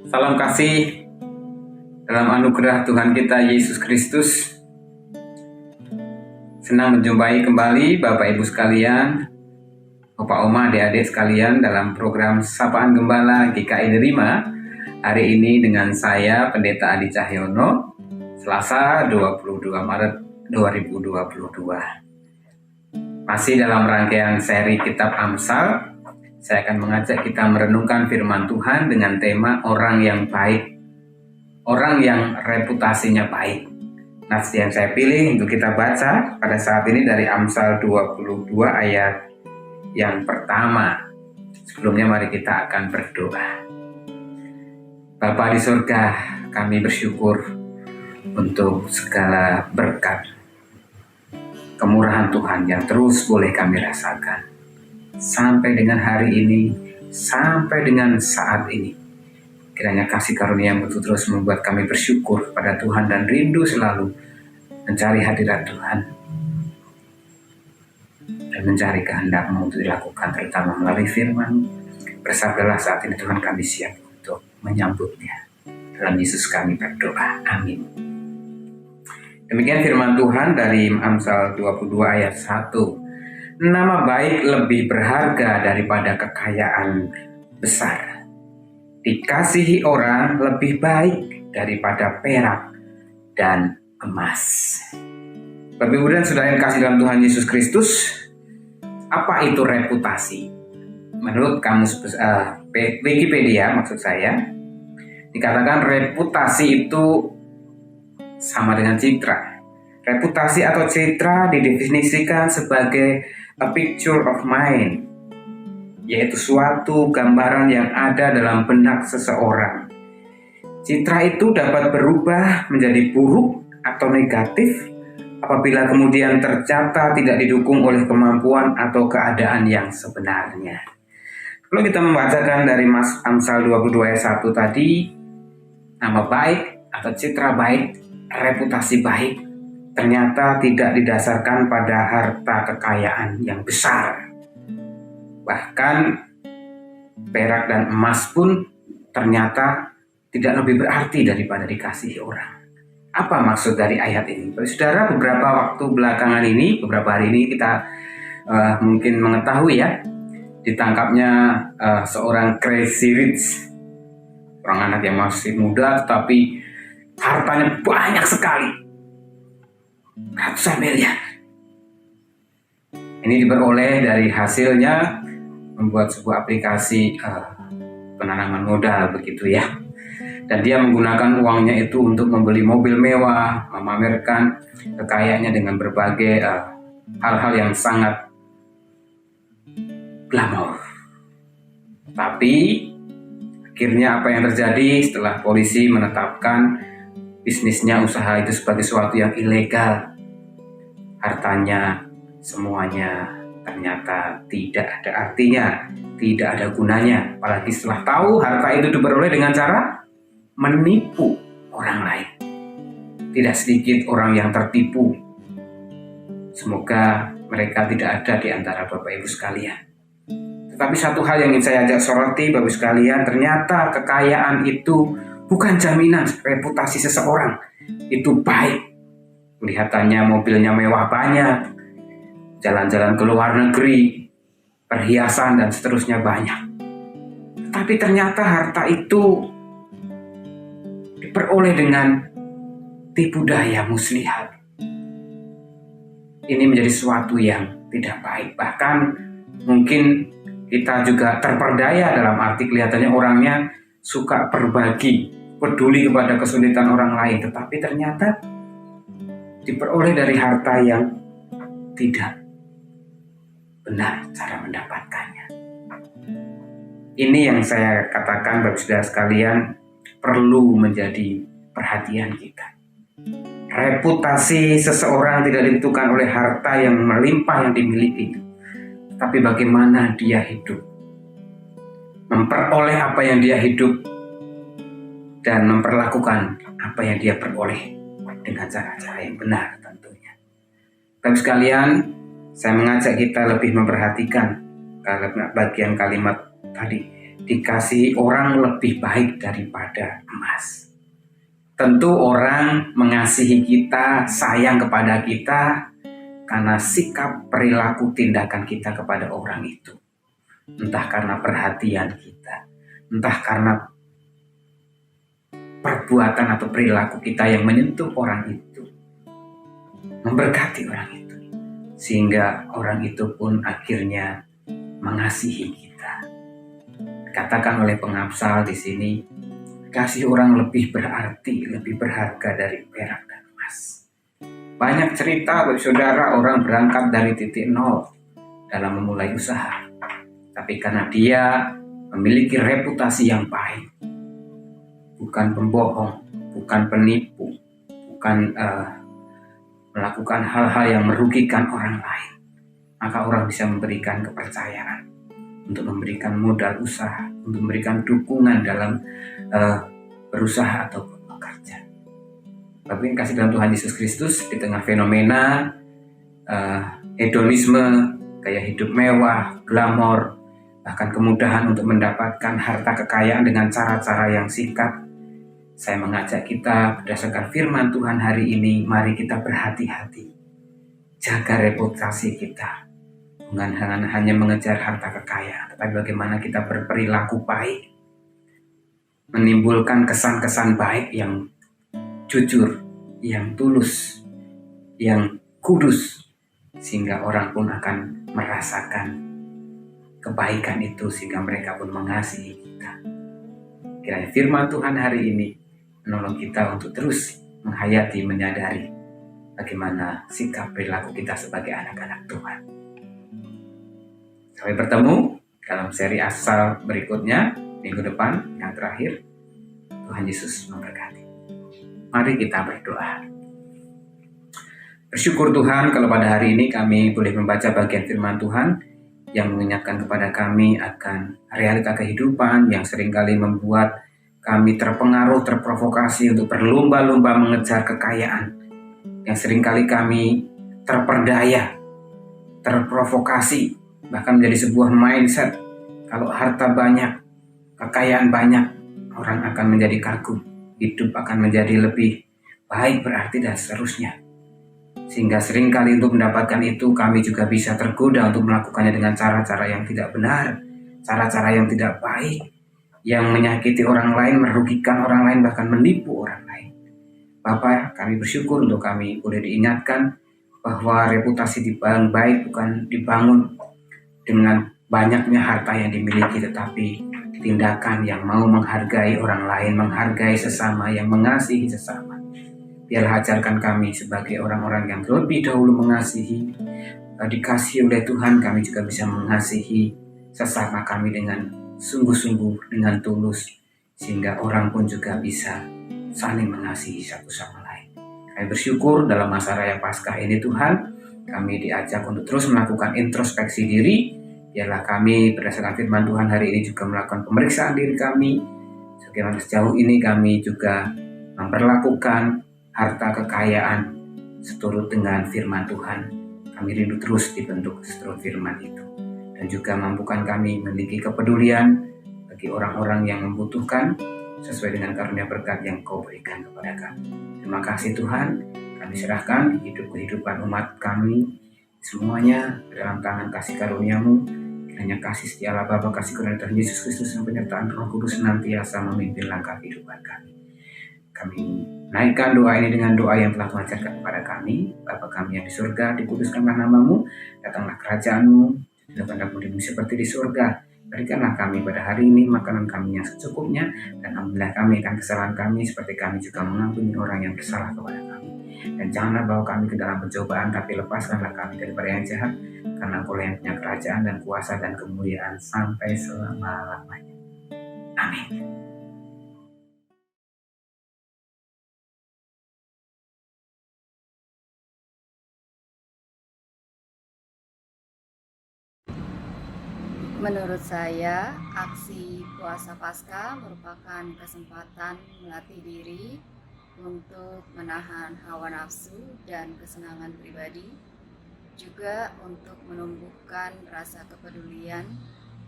Salam kasih dalam anugerah Tuhan kita Yesus Kristus. Senang menjumpai kembali Bapak Ibu sekalian, Bapak Oma, adik-adik sekalian dalam program Sapaan Gembala GKI Nerima. Hari ini dengan saya Pendeta Adi Cahyono, Selasa 22 Maret 2022. Masih dalam rangkaian seri Kitab Amsal, saya akan mengajak kita merenungkan firman Tuhan dengan tema orang yang baik, orang yang reputasinya baik. Nats yang saya pilih untuk kita baca pada saat ini dari Amsal 22 ayat yang pertama. Sebelumnya mari kita akan berdoa. Bapa di surga, kami bersyukur untuk segala berkat kemurahan Tuhan yang terus boleh kami rasakan. Sampai dengan hari ini, sampai dengan saat ini, kiranya kasih karunia-Mu terus membuat kami bersyukur pada Tuhan dan rindu selalu mencari hadirat Tuhan dan mencari kehendak-Mu untuk dilakukan, terutama melalui firman. Bersabdalah saat ini Tuhan, kami siap untuk menyambutnya. Dalam Yesus kami berdoa, amin. Demikian firman Tuhan dari Amsal 22 ayat 1. Nama baik lebih berharga daripada kekayaan besar. Dikasihi orang lebih baik daripada perak dan emas. Bapak Ibu dan Saudara yang kasih dalam Tuhan Yesus Kristus, apa itu reputasi? Menurut kamus Wikipedia, maksud saya, dikatakan reputasi itu sama dengan citra. Reputasi atau citra didefinisikan sebagai a picture of mind, yaitu suatu gambaran yang ada dalam benak seseorang. Citra itu dapat berubah menjadi buruk atau negatif apabila kemudian ternyata tidak didukung oleh kemampuan atau keadaan yang sebenarnya. Kalau kita membacakan dari Amsal 22 ayat 1 tadi, nama baik atau citra baik, reputasi baik, ternyata tidak didasarkan pada harta kekayaan yang besar. Bahkan perak dan emas pun ternyata tidak lebih berarti daripada dikasihi orang. Apa maksud dari ayat ini? Saudara, beberapa waktu belakangan ini, beberapa hari ini kita mungkin mengetahui ya, ditangkapnya seorang crazy rich, orang anak yang masih muda tetapi hartanya banyak sekali, ratusan miliar. Ini diperoleh dari hasilnya membuat sebuah aplikasi penanaman modal begitu ya. Dan dia menggunakan uangnya itu untuk membeli mobil mewah, memamerkan kekayaannya dengan berbagai hal-hal yang sangat glamor. Tapi akhirnya apa yang terjadi setelah polisi menetapkan bisnisnya, usaha itu sebagai sesuatu yang ilegal, hartanya semuanya ternyata tidak ada artinya, tidak ada gunanya. Apalagi setelah tahu harta itu diperoleh dengan cara menipu orang lain. Tidak sedikit orang yang tertipu. Semoga mereka tidak ada di antara Bapak Ibu sekalian. Tetapi satu hal yang ingin saya ajak soroti Bapak Ibu sekalian, ternyata kekayaan itu bukan jaminan reputasi seseorang itu baik. Kelihatannya mobilnya mewah banyak, jalan-jalan ke luar negeri, perhiasan dan seterusnya banyak. Tapi ternyata harta itu diperoleh dengan tipu daya muslihat. Ini menjadi sesuatu yang tidak baik. Bahkan mungkin kita juga terperdaya dalam arti kelihatannya orangnya suka berbagi, peduli kepada kesulitan orang lain, tetapi ternyata diperoleh dari harta yang tidak benar cara mendapatkannya. Ini yang saya katakan Bapak Saudara sekalian, perlu menjadi perhatian kita. Reputasi seseorang tidak ditentukan oleh harta yang melimpah yang dimiliki, tapi bagaimana dia hidup, memperoleh apa yang dia hidup, dan memperlakukan apa yang dia peroleh dengan cara-cara yang benar tentunya. Bapak sekalian, saya mengajak kita lebih memperhatikan bagian kalimat tadi. dikasih orang lebih baik daripada emas. Tentu orang mengasihi kita, sayang kepada kita karena sikap, perilaku, tindakan kita kepada orang itu. Entah karena perhatian kita, entah karena perbuatan atau perilaku kita yang menyentuh orang itu, memberkati orang itu, sehingga orang itu pun akhirnya mengasihi kita. Katakan oleh pengamsal di sini, kasih orang lebih berarti, lebih berharga dari perak dan emas. Banyak cerita bagi saudara, orang berangkat dari titik nol dalam memulai usaha. Tapi karena dia memiliki reputasi yang baik, bukan pembohong, bukan penipu, bukan melakukan hal-hal yang merugikan orang lain, maka orang bisa memberikan kepercayaan untuk memberikan modal usaha, untuk memberikan dukungan dalam berusaha atau bekerja. Tapi yang kasih dalam Tuhan Yesus Kristus, di tengah fenomena hedonisme, gaya hidup mewah, glamor, bahkan kemudahan untuk mendapatkan harta kekayaan dengan cara-cara yang singkat, saya mengajak kita berdasarkan firman Tuhan hari ini, mari kita berhati-hati, jaga reputasi kita. Bukan hanya mengejar harta kekayaan, tetapi bagaimana kita berperilaku baik, menimbulkan kesan-kesan baik yang jujur, yang tulus, yang kudus, sehingga orang pun akan merasakan kebaikan itu, sehingga mereka pun mengasihi kita. Kiranya firman Tuhan hari ini menolong kita untuk terus menghayati, menyadari bagaimana sikap perilaku kita sebagai anak-anak Tuhan. Sampai bertemu dalam seri asal berikutnya, minggu depan yang terakhir. Tuhan Yesus memberkati. Mari kita berdoa. Bersyukur Tuhan kalau pada hari ini kami boleh membaca bagian firman Tuhan yang mengingatkan kepada kami akan realita kehidupan yang seringkali membuat kami terpengaruh, terprovokasi untuk berlomba-lomba mengejar kekayaan. Yang seringkali kami terperdaya, terprovokasi, bahkan menjadi sebuah mindset. Kalau harta banyak, kekayaan banyak, orang akan menjadi kagum, hidup akan menjadi lebih baik berarti dan seterusnya. Sehingga seringkali untuk mendapatkan itu kami juga bisa tergoda untuk melakukannya dengan cara-cara yang tidak benar, cara-cara yang tidak baik, yang menyakiti orang lain, merugikan orang lain, bahkan menipu orang lain. Bapak, kami bersyukur untuk kami boleh diingatkan bahwa reputasi dibangun baik bukan dibangun dengan banyaknya harta yang dimiliki, tetapi tindakan yang mau menghargai orang lain, menghargai sesama, yang mengasihi sesama. Biarlah ajarkan kami sebagai orang-orang yang lebih dahulu mengasihi, dikasihi oleh Tuhan, kami juga bisa mengasihi sesama kami dengan sungguh-sungguh, dengan tulus, sehingga orang pun juga bisa saling mengasihi satu sama lain. Kami bersyukur dalam masa raya Paskah ini Tuhan, kami diajak untuk terus melakukan introspeksi diri. Biarlah kami berdasarkan firman Tuhan hari ini juga melakukan pemeriksaan diri kami. Bagaimana sejauh ini kami juga memperlakukan harta kekayaan seturut dengan firman Tuhan. Kami rindu terus dibentuk seturut firman itu. Dan juga mampukan kami memiliki kepedulian bagi orang-orang yang membutuhkan sesuai dengan karunia berkat yang Kau berikan kepada kami. Terima kasih Tuhan, kami serahkan hidup kehidupan umat kami semuanya dalam tangan kasih karunia-Mu. Kiranya kasih setia Allah Bapa, kasih karunia Tuhan Yesus Kristus, dan penyertaan Roh Kudus senantiasa memimpin langkah kehidupan kami. Kami naikkan doa ini dengan doa yang telah Tuhan ajarkan kepada kami. Bapa kami yang di surga, dikuduskanlah nama-Mu, datanglah kerajaan-Mu, dilakukanlah kehendakmu seperti di surga. Berikanlah kami pada hari ini makanan kami yang secukupnya, dan ampunilah kami akan kesalahan kami seperti kami juga mengampuni orang yang bersalah kepada kami. Dan janganlah bawa kami ke dalam pencobaan, tapi lepaskanlah kami daripada yang jahat, karena Engkau yang punya kerajaan dan kuasa dan kemuliaan sampai selama-lamanya. Amin. Menurut saya, aksi puasa Paskah merupakan kesempatan melatih diri untuk menahan hawa nafsu dan kesenangan pribadi, juga untuk menumbuhkan rasa kepedulian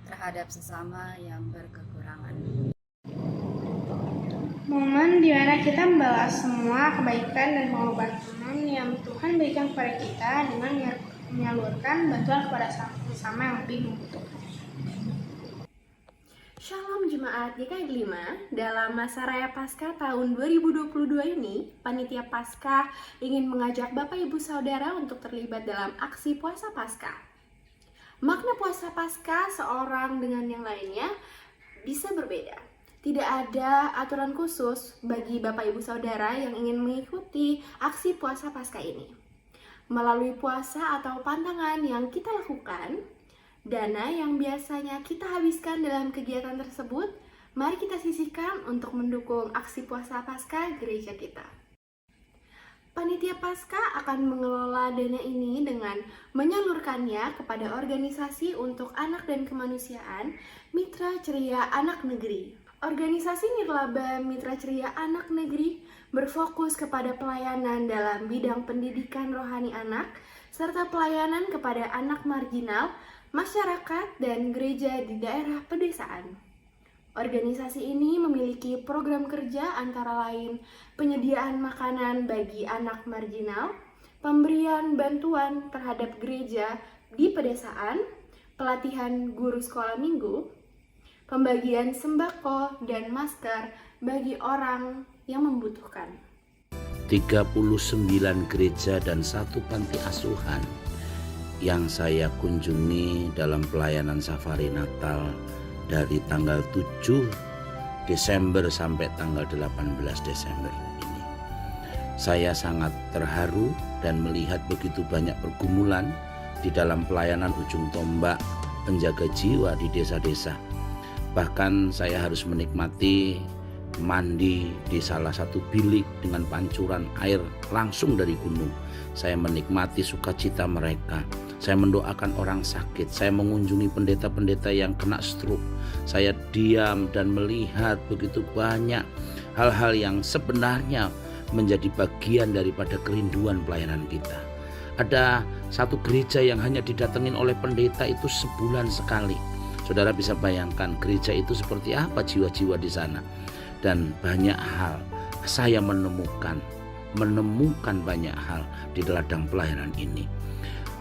terhadap sesama yang berkekurangan. Momen di mana kita membalas semua kebaikan dan pengobatan yang Tuhan berikan kepada kita dengan menyalurkan bantuan kepada sesama yang lebih membutuhkan. Shalom Jemaat GKI 5, dalam masa Raya Paskah tahun 2022 ini, Panitia Paskah ingin mengajak Bapak Ibu Saudara untuk terlibat dalam aksi puasa Paskah. Makna puasa Paskah seorang dengan yang lainnya bisa berbeda. Tidak ada aturan khusus bagi Bapak Ibu Saudara yang ingin mengikuti aksi puasa Paskah ini. Melalui puasa atau pantangan yang kita lakukan, dana yang biasanya kita habiskan dalam kegiatan tersebut, mari kita sisihkan untuk mendukung aksi puasa Paskah gereja kita. Panitia Paskah akan mengelola dana ini dengan menyalurkannya kepada organisasi untuk anak dan kemanusiaan Mitra Ceria Anak Negeri. Organisasi Nirlaba Mitra Ceria Anak Negeri berfokus kepada pelayanan dalam bidang pendidikan rohani anak, serta pelayanan kepada anak marginal, masyarakat, dan gereja di daerah pedesaan. Organisasi ini memiliki program kerja antara lain penyediaan makanan bagi anak marginal, pemberian bantuan terhadap gereja di pedesaan, pelatihan guru sekolah minggu, pembagian sembako dan masker bagi orang yang membutuhkan. 39 gereja dan 1 panti asuhan yang saya kunjungi dalam pelayanan safari Natal dari tanggal 7 Desember sampai tanggal 18 Desember ini. Saya sangat terharu dan melihat begitu banyak pergumulan di dalam pelayanan ujung tombak penjaga jiwa di desa-desa. Bahkan saya harus menikmati mandi di salah satu bilik dengan pancuran air langsung dari gunung. Saya menikmati sukacita mereka. Saya mendoakan orang sakit. Saya mengunjungi pendeta-pendeta yang kena stroke. Saya diam dan melihat begitu banyak hal-hal yang sebenarnya menjadi bagian daripada kerinduan pelayanan kita. Ada satu gereja yang hanya didatengin oleh pendeta itu sebulan sekali. Saudara bisa bayangkan gereja itu seperti apa jiwa-jiwa di sana. Dan banyak hal saya menemukan banyak hal di ladang pelayanan ini.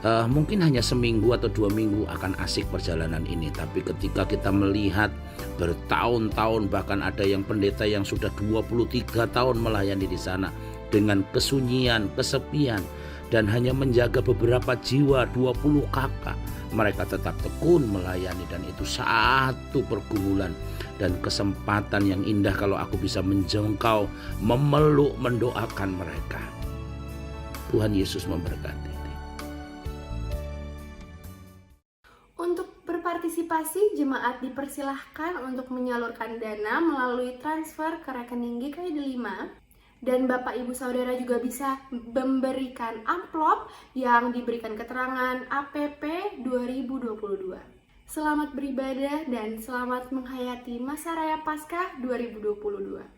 Mungkin hanya seminggu atau 2 minggu akan asik perjalanan ini, tapi ketika kita melihat bertahun-tahun, bahkan ada yang pendeta yang sudah 23 tahun melayani di sana dengan kesunyian, kesepian, dan hanya menjaga beberapa jiwa 20 kakak, mereka tetap tekun melayani, dan itu satu pergumulan dan kesempatan yang indah kalau aku bisa menjangkau, memeluk, mendoakan mereka. Tuhan Yesus memberkati. Untuk berpartisipasi, jemaat dipersilahkan untuk menyalurkan dana melalui transfer ke rekening GKI 5. Dan Bapak Ibu Saudara juga bisa memberikan amplop yang diberikan keterangan APP 2022. Selamat beribadah dan selamat menghayati masa Raya Paskah 2022.